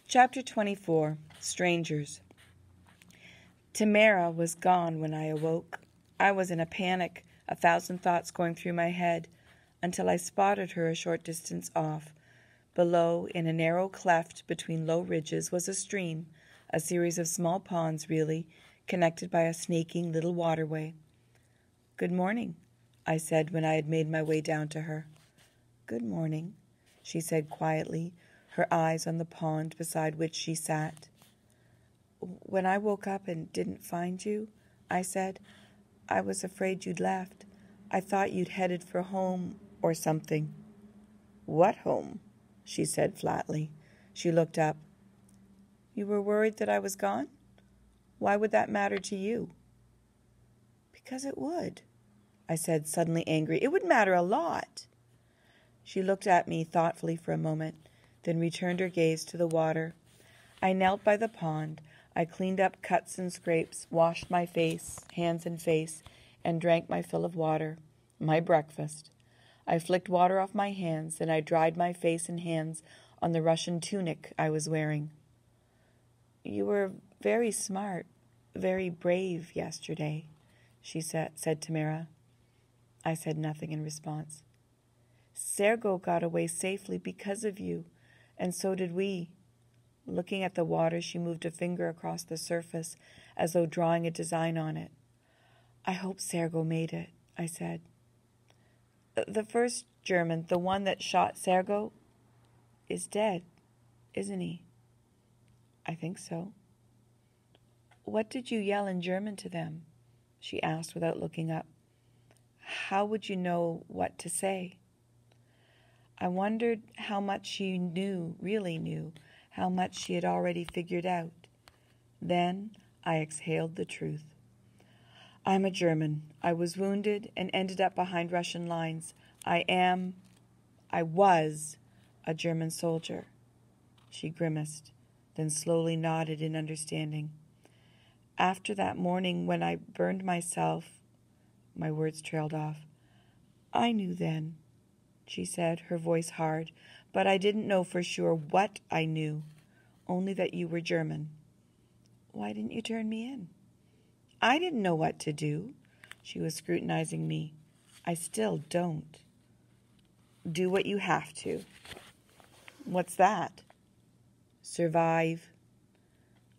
Chapter 24. Strangers. Tamara was gone when I awoke. I was in a panic, 1,000 thoughts going through my head, until I spotted her a short distance off. Below, in a narrow cleft between low ridges, was a stream, a series of small ponds really, connected by a snaking little waterway. "Good morning," I said when I had made my way down to her. "Good morning," she said quietly, her eyes on the pond beside which she sat. "When I woke up and didn't find you," I said, "I was afraid you'd left. I thought you'd headed for home or something." "What home?" she said flatly. She looked up. "You were worried that I was gone? Why would that matter to you?" "Because it would," I said, suddenly angry. "It would matter a lot." She looked at me thoughtfully for a moment, then returned her gaze to the water. I knelt by the pond. I cleaned up cuts and scrapes, washed my hands and face, and drank my fill of water, my breakfast. I flicked water off my hands, then I dried my face and hands on the Russian tunic I was wearing. "You were very smart, very brave yesterday," she said Tamara. I said nothing in response. "Sergo got away safely because of you, and so did we." Looking at the water, she moved a finger across the surface, as though drawing a design on it. "I hope Sergo made it," I said. "The first German, the one that shot Sergo, is dead, isn't he?" "I think so." "What did you yell in German to them?" she asked without looking up. "How would you know what to say?" I wondered how much she really knew, how much she had already figured out. Then I exhaled the truth. "I'm a German. I was wounded and ended up behind Russian lines. I was a German soldier." She grimaced, then slowly nodded in understanding. "After that morning when I burned myself," my words trailed off. "I knew then," she said, her voice hard, "but I didn't know for sure what I knew, only that you were German." "Why didn't you turn me in?" "I didn't know what to do." She was scrutinizing me. "I still don't." "Do what you have to." "What's that?" "Survive."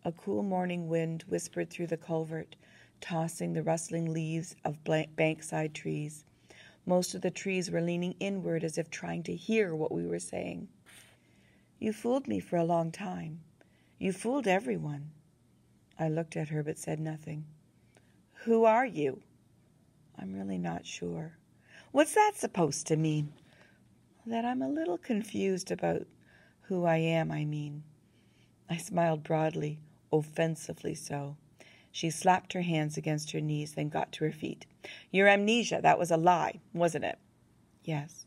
A cool morning wind whispered through the culvert, tossing the rustling leaves of bankside trees. Most of the trees were leaning inward as if trying to hear what we were saying. "You fooled me for a long time. You fooled everyone." I looked at her but said nothing. "Who are you?" "I'm really not sure." "What's that supposed to mean?" "That I'm a little confused about who I am, I mean." I smiled broadly, offensively so. She slapped her hands against her knees, then got to her feet. "Your amnesia, that was a lie, wasn't it?" "Yes."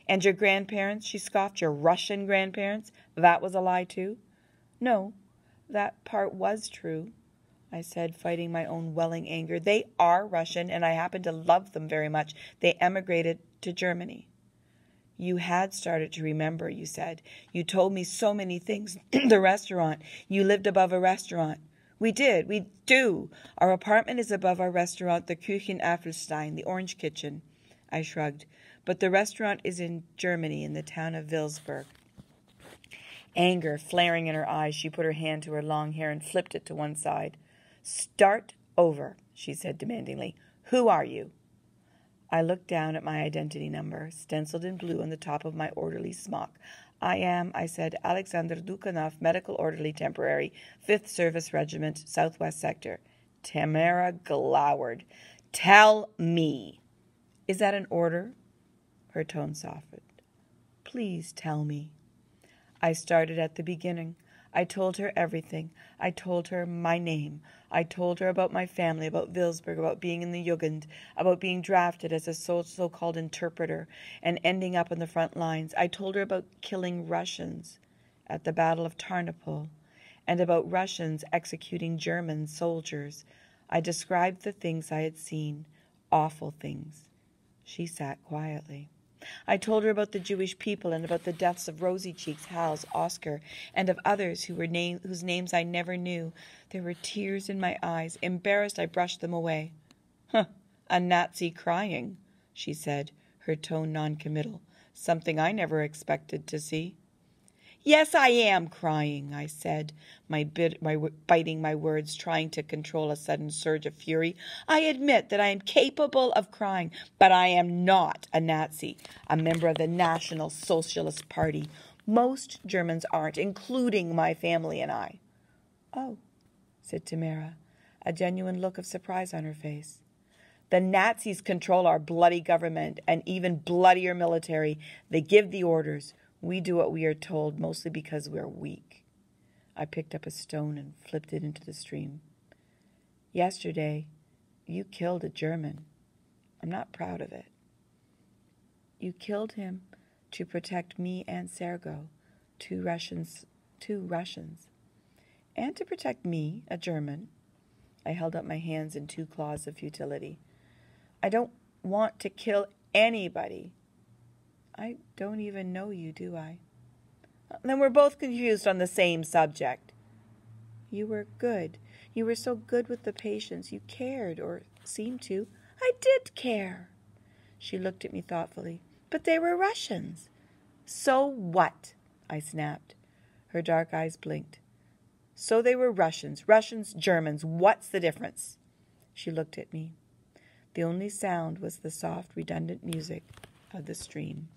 "And your grandparents," she scoffed, "your Russian grandparents, that was a lie too?" "No, that part was true," I said, fighting my own welling anger. "They are Russian, and I happen to love them very much. They emigrated to Germany." "You had started to remember," you said. "You told me so many things. The restaurant. You lived above a restaurant." We do. Our apartment is above our restaurant, the Küchen Apfelstein, the Orange Kitchen." I shrugged. "But the restaurant is in Germany, in the town of Wilsberg." Anger flaring in her eyes, she put her hand to her long hair and flipped it to one side. "Start over," she said demandingly. "Who are you?" I looked down at my identity number, stenciled in blue on the top of my orderly smock. I said, "Alexander Dukhanov, medical orderly temporary, 5th Service Regiment, Southwest Sector." Tamara glowered. "Tell me." "Is that an order?" Her tone softened. "Please tell me." I started at the beginning. I told her everything. I told her my name. I told her about my family, about Wilsberg, about being in the Jugend, about being drafted as a so-called interpreter and ending up on the front lines. I told her about killing Russians at the Battle of Tarnopol and about Russians executing German soldiers. I described the things I had seen, awful things. She sat quietly. I told her about the Jewish people and about the deaths of Rosy Cheeks, Hals, Oscar, and of others whose names I never knew. There were tears in my eyes. Embarrassed, I brushed them away. "Huh, a Nazi crying," she said, her tone noncommittal. "Something I never expected to see." "Yes, I am crying," I said, biting my words, trying to control a sudden surge of fury. "I admit that I am capable of crying, but I am not a Nazi, a member of the National Socialist Party. Most Germans aren't, including my family and I." "Oh," said Tamara, a genuine look of surprise on her face. "The Nazis control our bloody government and even bloodier military. They give the orders. We do what we are told, mostly because we're weak." I picked up a stone and flipped it into the stream. "Yesterday, you killed a German. I'm not proud of it. You killed him to protect me and Sergo, two Russians, and to protect me, a German." I held up my hands in two claws of futility. "I don't want to kill anybody. I don't even know you, do I?" "Then we're both confused on the same subject." "You were good. You were so good with the patients. You cared, or seemed to." "I did care." She looked at me thoughtfully. "But they were Russians." "So what?" I snapped. Her dark eyes blinked. "So they were Russians. Russians, Germans. What's the difference?" She looked at me. The only sound was the soft, redundant music of the stream.